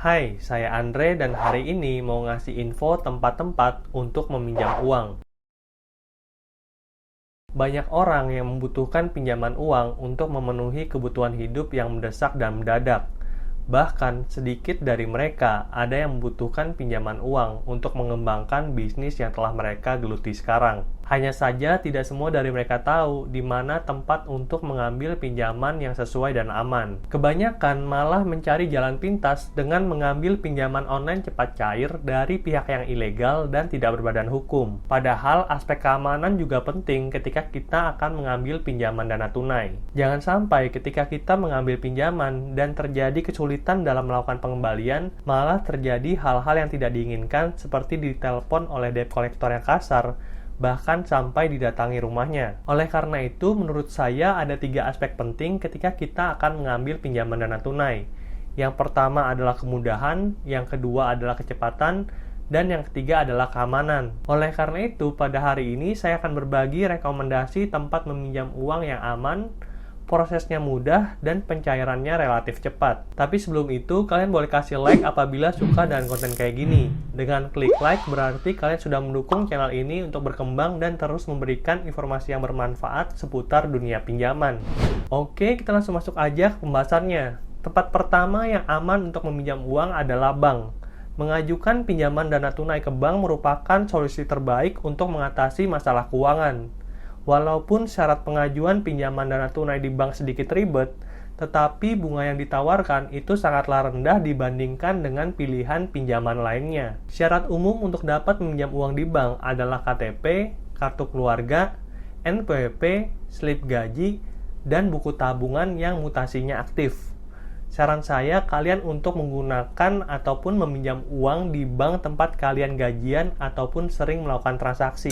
Hai, saya Andre dan hari ini mau ngasih info tempat-tempat untuk meminjam uang. Banyak orang yang membutuhkan pinjaman uang untuk memenuhi kebutuhan hidup yang mendesak dan mendadak. Bahkan sedikit dari mereka ada yang membutuhkan pinjaman uang untuk mengembangkan bisnis yang telah mereka geluti sekarang. Hanya saja tidak semua dari mereka tahu di mana tempat untuk mengambil pinjaman yang sesuai dan aman. Kebanyakan malah mencari jalan pintas dengan mengambil pinjaman online cepat cair dari pihak yang ilegal dan tidak berbadan hukum. Padahal aspek keamanan juga penting ketika kita akan mengambil pinjaman dana tunai. Jangan sampai ketika kita mengambil pinjaman dan terjadi kesulitan dalam melakukan pengembalian, malah terjadi hal-hal yang tidak diinginkan seperti ditelepon oleh debt collector yang kasar, bahkan sampai didatangi rumahnya. Oleh karena itu, menurut saya ada 3 aspek penting ketika kita akan mengambil pinjaman dana tunai. Yang pertama adalah kemudahan, yang kedua adalah kecepatan, dan yang ketiga adalah keamanan. Oleh karena itu, pada hari ini saya akan berbagi rekomendasi tempat meminjam uang yang aman, prosesnya mudah, dan pencairannya relatif cepat. Tapi sebelum itu, kalian boleh kasih like apabila suka dengan konten kayak gini. Dengan klik like berarti kalian sudah mendukung channel ini untuk berkembang dan terus memberikan informasi yang bermanfaat seputar dunia pinjaman. Oke, kita langsung masuk aja ke pembahasannya. Tempat pertama yang aman untuk meminjam uang adalah bank. Mengajukan pinjaman dana tunai ke bank merupakan solusi terbaik untuk mengatasi masalah keuangan. Walaupun syarat pengajuan pinjaman dana tunai di bank sedikit ribet, tetapi bunga yang ditawarkan itu sangatlah rendah dibandingkan dengan pilihan pinjaman lainnya. Syarat umum untuk dapat meminjam uang di bank adalah KTP, kartu keluarga, NPWP, slip gaji, dan buku tabungan yang mutasinya aktif. Saran saya kalian untuk menggunakan ataupun meminjam uang di bank tempat kalian gajian ataupun sering melakukan transaksi.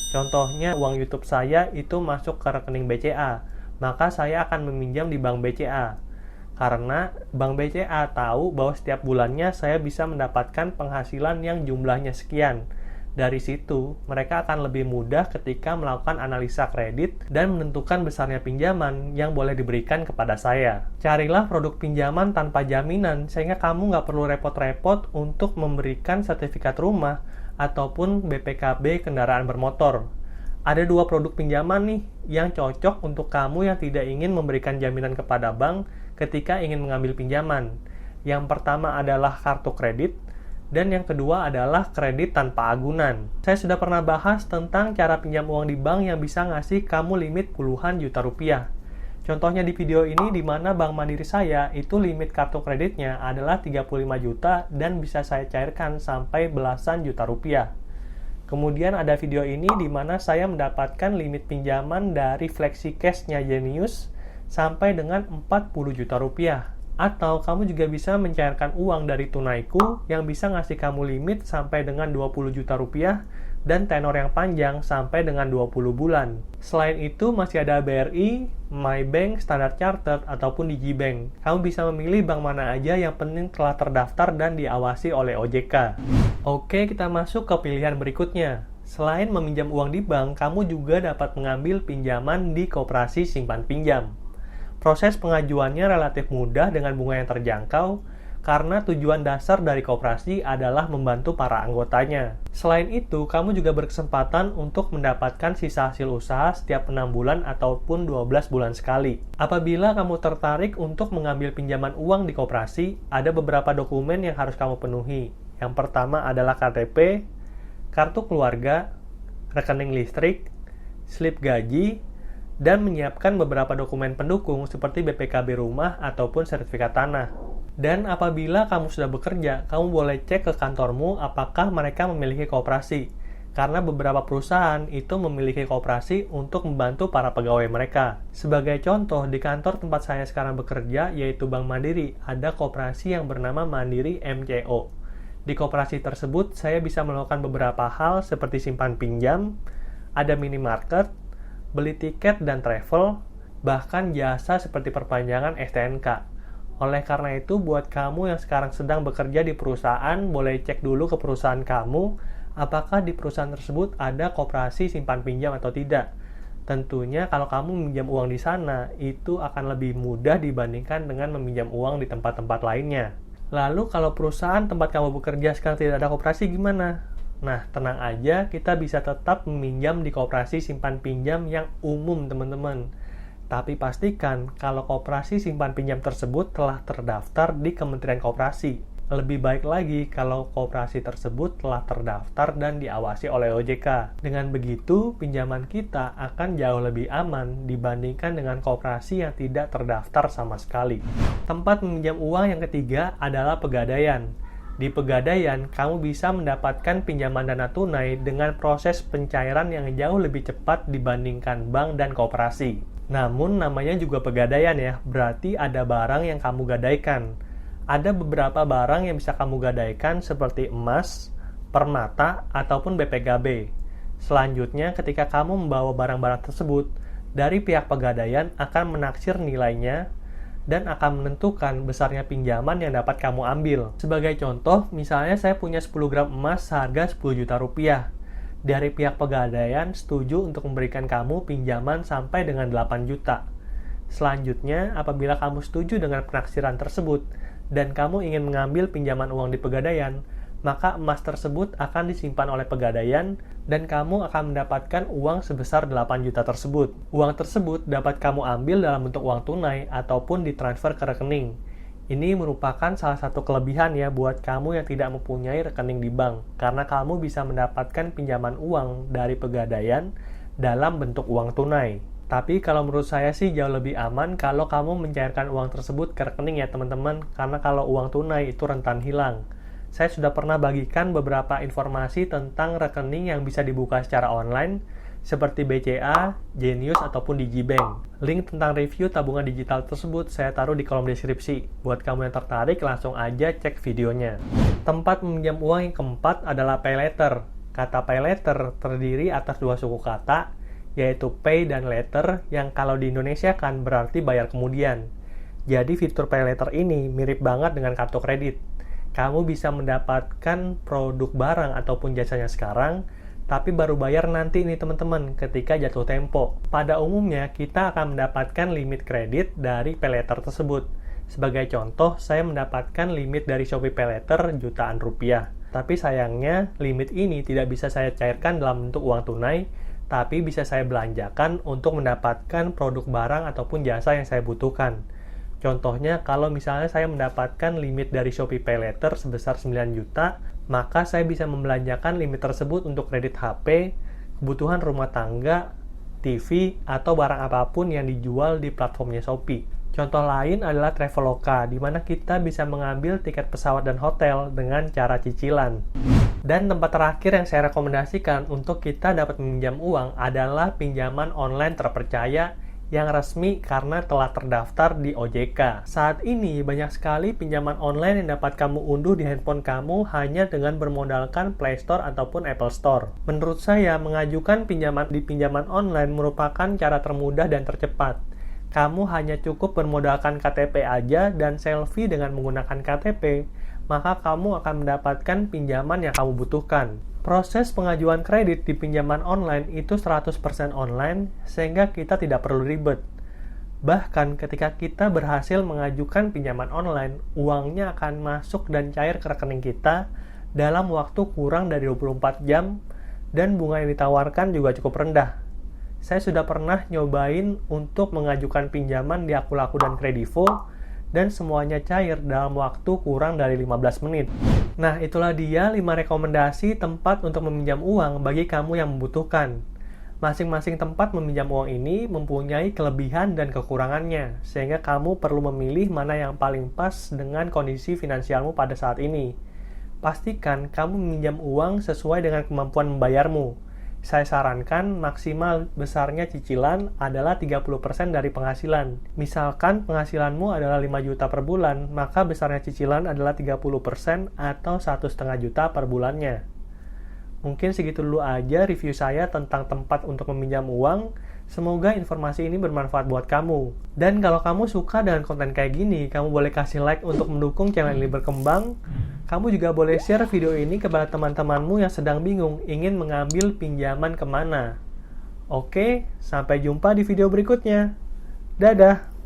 Contohnya, uang YouTube saya itu masuk ke rekening BCA, maka saya akan meminjam di bank BCA. Karena bank BCA tahu bahwa setiap bulannya saya bisa mendapatkan penghasilan yang jumlahnya sekian. Dari situ, mereka akan lebih mudah ketika melakukan analisa kredit dan menentukan besarnya pinjaman yang boleh diberikan kepada saya. Carilah produk pinjaman tanpa jaminan, sehingga kamu nggak perlu repot-repot untuk memberikan sertifikat rumah ataupun BPKB kendaraan bermotor. Ada 2 produk pinjaman nih yang cocok untuk kamu yang tidak ingin memberikan jaminan kepada bank ketika ingin mengambil pinjaman. Yang pertama adalah kartu kredit, dan yang kedua adalah kredit tanpa agunan. Saya sudah pernah bahas tentang cara pinjam uang di bank yang bisa ngasih kamu limit puluhan juta rupiah. Contohnya di video ini di mana Bank Mandiri saya itu limit kartu kreditnya adalah 35 juta dan bisa saya cairkan sampai belasan juta rupiah. Kemudian ada video ini di mana saya mendapatkan limit pinjaman dari FlexiCash-nya Genius sampai dengan 40 juta rupiah. Atau kamu juga bisa mencairkan uang dari Tunaiku yang bisa ngasih kamu limit sampai dengan 20 juta rupiah dan tenor yang panjang sampai dengan 20 bulan. Selain itu masih ada BRI, MyBank, Standard Chartered, ataupun Digibank. Kamu bisa memilih bank mana aja yang penting telah terdaftar dan diawasi oleh OJK. Oke, kita masuk ke pilihan berikutnya. Selain meminjam uang di bank, kamu juga dapat mengambil pinjaman di koperasi simpan pinjam. Proses pengajuannya relatif mudah dengan bunga yang terjangkau, karena tujuan dasar dari koperasi adalah membantu para anggotanya. Selain itu, kamu juga berkesempatan untuk mendapatkan sisa hasil usaha setiap 6 bulan ataupun 12 bulan sekali. Apabila kamu tertarik untuk mengambil pinjaman uang di koperasi, ada beberapa dokumen yang harus kamu penuhi. Yang pertama adalah KTP, kartu keluarga, rekening listrik, slip gaji, dan menyiapkan beberapa dokumen pendukung seperti BPKB rumah ataupun sertifikat tanah. Dan apabila kamu sudah bekerja, kamu boleh cek ke kantormu apakah mereka memiliki koperasi. Karena beberapa perusahaan itu memiliki koperasi untuk membantu para pegawai mereka. Sebagai contoh, di kantor tempat saya sekarang bekerja, yaitu Bank Mandiri, ada koperasi yang bernama Mandiri MCO. Di koperasi tersebut, saya bisa melakukan beberapa hal seperti simpan pinjam, ada minimarket, beli tiket dan travel, bahkan jasa seperti perpanjangan STNK. Oleh karena itu, buat kamu yang sekarang sedang bekerja di perusahaan, boleh cek dulu ke perusahaan kamu, apakah di perusahaan tersebut ada koperasi simpan pinjam atau tidak. Tentunya kalau kamu meminjam uang di sana, itu akan lebih mudah dibandingkan dengan meminjam uang di tempat-tempat lainnya. Lalu kalau perusahaan tempat kamu bekerja sekarang tidak ada koperasi gimana? Nah, tenang aja, kita bisa tetap meminjam di koperasi simpan pinjam yang umum, teman-teman. Tapi pastikan kalau koperasi simpan pinjam tersebut telah terdaftar di Kementerian Koperasi. Lebih baik lagi kalau koperasi tersebut telah terdaftar dan diawasi oleh OJK. Dengan begitu, pinjaman kita akan jauh lebih aman dibandingkan dengan koperasi yang tidak terdaftar sama sekali. Tempat meminjam uang yang ketiga adalah pegadaian. Di pegadaian, kamu bisa mendapatkan pinjaman dana tunai dengan proses pencairan yang jauh lebih cepat dibandingkan bank dan koperasi. Namun namanya juga pegadaian ya, berarti ada barang yang kamu gadaikan. Ada beberapa barang yang bisa kamu gadaikan seperti emas, permata, ataupun BPKB. Selanjutnya, ketika kamu membawa barang-barang tersebut, dari pihak pegadaian akan menaksir nilainya dan akan menentukan besarnya pinjaman yang dapat kamu ambil. Sebagai contoh, misalnya saya punya 10 gram emas seharga 10 juta rupiah. Dari pihak pegadaian setuju untuk memberikan kamu pinjaman sampai dengan 8 juta. Selanjutnya, apabila kamu setuju dengan penaksiran tersebut dan kamu ingin mengambil pinjaman uang di pegadaian, maka emas tersebut akan disimpan oleh pegadaian dan kamu akan mendapatkan uang sebesar 8 juta tersebut. Uang tersebut dapat kamu ambil dalam bentuk uang tunai ataupun ditransfer ke rekening. Ini merupakan salah satu kelebihan ya buat kamu yang tidak mempunyai rekening di bank, karena kamu bisa mendapatkan pinjaman uang dari pegadaian dalam bentuk uang tunai. Tapi kalau menurut saya sih jauh lebih aman kalau kamu mencairkan uang tersebut ke rekening ya teman-teman, karena kalau uang tunai itu rentan hilang. Saya sudah pernah bagikan beberapa informasi tentang rekening yang bisa dibuka secara online, seperti BCA, Genius, ataupun Digibank. Link tentang review tabungan digital tersebut saya taruh di kolom deskripsi. Buat kamu yang tertarik, langsung aja cek videonya. Tempat meminjam uang yang keempat adalah pay later. Kata pay later terdiri atas dua suku kata, yaitu pay dan later, yang kalau di Indonesia kan berarti bayar kemudian. Jadi fitur pay later ini mirip banget dengan kartu kredit. Kamu bisa mendapatkan produk barang ataupun jasanya sekarang, tapi baru bayar nanti nih teman-teman ketika jatuh tempo. Pada umumnya kita akan mendapatkan limit kredit dari pay later tersebut. Sebagai contoh, saya mendapatkan limit dari Shopee Pay Later jutaan rupiah. Tapi sayangnya limit ini tidak bisa saya cairkan dalam bentuk uang tunai, tapi bisa saya belanjakan untuk mendapatkan produk barang ataupun jasa yang saya butuhkan. Contohnya, kalau misalnya saya mendapatkan limit dari Shopee Pay Later sebesar 9 juta, maka saya bisa membelanjakan limit tersebut untuk kredit HP, kebutuhan rumah tangga, TV, atau barang apapun yang dijual di platformnya Shopee. Contoh lain adalah Traveloka, di mana kita bisa mengambil tiket pesawat dan hotel dengan cara cicilan. Dan tempat terakhir yang saya rekomendasikan untuk kita dapat meminjam uang adalah pinjaman online terpercaya yang resmi karena telah terdaftar di OJK. Saat ini banyak sekali pinjaman online yang dapat kamu unduh di handphone kamu hanya dengan bermodalkan Play Store ataupun Apple Store. Menurut saya, mengajukan pinjaman di pinjaman online merupakan cara termudah dan tercepat. Kamu hanya cukup bermodalkan KTP aja dan selfie dengan menggunakan KTP, maka kamu akan mendapatkan pinjaman yang kamu butuhkan. Proses pengajuan kredit di pinjaman online itu 100% online, sehingga kita tidak perlu ribet. Bahkan ketika kita berhasil mengajukan pinjaman online, uangnya akan masuk dan cair ke rekening kita dalam waktu kurang dari 24 jam, dan bunga yang ditawarkan juga cukup rendah. Saya sudah pernah nyobain untuk mengajukan pinjaman di Akulaku dan Kredivo, dan semuanya cair dalam waktu kurang dari 15 menit. Nah, itulah dia 5 rekomendasi tempat untuk meminjam uang bagi kamu yang membutuhkan. Masing-masing tempat meminjam uang ini mempunyai kelebihan dan kekurangannya, sehingga kamu perlu memilih mana yang paling pas dengan kondisi finansialmu pada saat ini. Pastikan kamu meminjam uang sesuai dengan kemampuan membayarmu. Saya sarankan maksimal besarnya cicilan adalah 30% dari penghasilan. Misalkan penghasilanmu adalah 5 juta per bulan, maka besarnya cicilan adalah 30% atau 1,5 juta per bulannya. Mungkin segitu dulu aja review saya tentang tempat untuk meminjam uang. Semoga informasi ini bermanfaat buat kamu. Dan kalau kamu suka dengan konten kayak gini, kamu boleh kasih like untuk mendukung channel ini berkembang. Kamu juga boleh share video ini kepada teman-temanmu yang sedang bingung ingin mengambil pinjaman kemana. Oke, sampai jumpa di video berikutnya. Dadah!